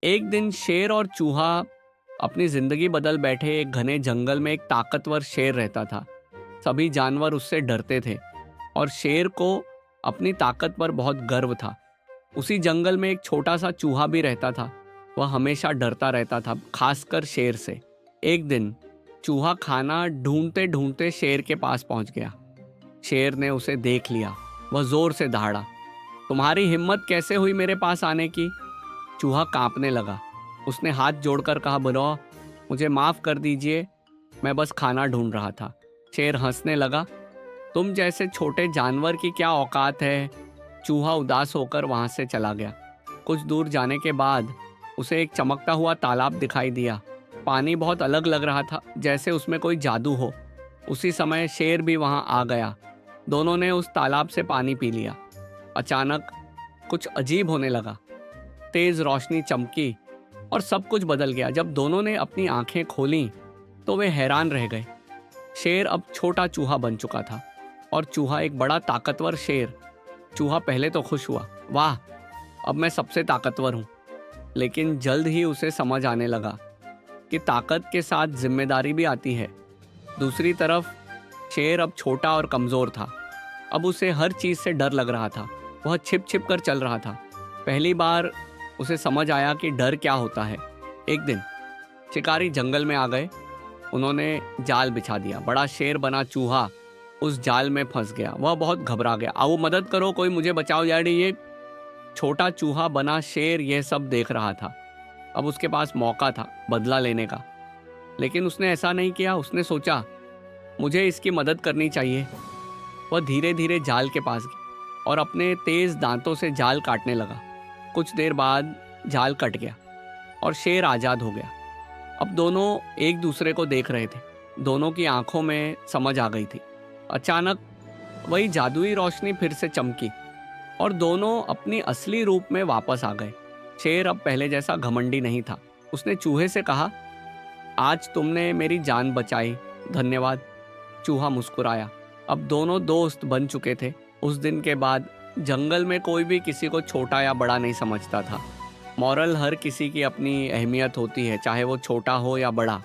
एक दिन शेर और चूहा अपनी जिंदगी बदल बैठे एक घने जंगल में एक ताकतवर शेर रहता था। सभी जानवर उससे डरते थे और शेर को अपनी ताकत पर बहुत गर्व था। उसी जंगल में एक छोटा सा चूहा भी रहता था। वह हमेशा डरता रहता था, खासकर शेर से। एक दिन चूहा खाना ढूंढते ढूंढते शेर के पास पहुंच गया। शेर ने उसे देख लिया। वह जोर से दहाड़ा, तुम्हारी हिम्मत कैसे हुई मेरे पास आने की? चूहा कांपने लगा। उसने हाथ जोड़कर कहा, बोलो मुझे माफ कर दीजिए, मैं बस खाना ढूंढ रहा था। शेर हंसने लगा, तुम जैसे छोटे जानवर की क्या औकात है? चूहा उदास होकर वहां से चला गया। कुछ दूर जाने के बाद उसे एक चमकता हुआ तालाब दिखाई दिया। पानी बहुत अलग लग रहा था, जैसे उसमें कोई जादू हो। उसी समय शेर भी वहां आ गया। दोनों ने उस तालाब से पानी पी लिया। अचानक कुछ अजीब होने लगा। तेज रोशनी चमकी और सब कुछ बदल गया। जब दोनों ने अपनी आंखें खोलीं तो वे हैरान रह गए। शेर अब छोटा चूहा बन चुका था और चूहा एक बड़ा ताकतवर शेर। चूहा पहले तो खुश हुआ, वाह अब मैं सबसे ताकतवर हूँ। लेकिन जल्द ही उसे समझ आने लगा कि ताकत के साथ जिम्मेदारी भी आती है। दूसरी तरफ शेर अब छोटा और कमजोर था। अब उसे हर चीज से डर लग रहा था। वह छिप छिप कर चल रहा था। पहली बार उसे समझ आया कि डर क्या होता है। एक दिन शिकारी जंगल में आ गए। उन्होंने जाल बिछा दिया। बड़ा शेर बना चूहा उस जाल में फंस गया। वह बहुत घबरा गया। आओ मदद करो, कोई मुझे बचाओ यारी। ये छोटा चूहा बना शेर यह सब देख रहा था। अब उसके पास मौका था बदला लेने का। लेकिन उसने ऐसा नहीं किया। उसने सोचा, मुझे इसकी मदद करनी चाहिए। वह धीरे धीरे जाल के पास गया और अपने तेज दांतों से जाल काटने लगा। कुछ देर बाद जाल कट गया और शेर आजाद हो गया। अब दोनों एक दूसरे को देख रहे थे। दोनों की आंखों में समझ आ गई थी। अचानक वही जादुई रोशनी फिर से चमकी और दोनों अपनी असली रूप में वापस आ गए। शेर अब पहले जैसा घमंडी नहीं था। उसने चूहे से कहा, आज तुमने मेरी जान बचाई, धन्यवाद। चूहा मुस्कुराया। अब दोनों दोस्त बन चुके थे। उस दिन के बाद जंगल में कोई भी किसी को छोटा या बड़ा नहीं समझता था। मॉरल, हर किसी की अपनी अहमियत होती है, चाहे वो छोटा हो या बड़ा।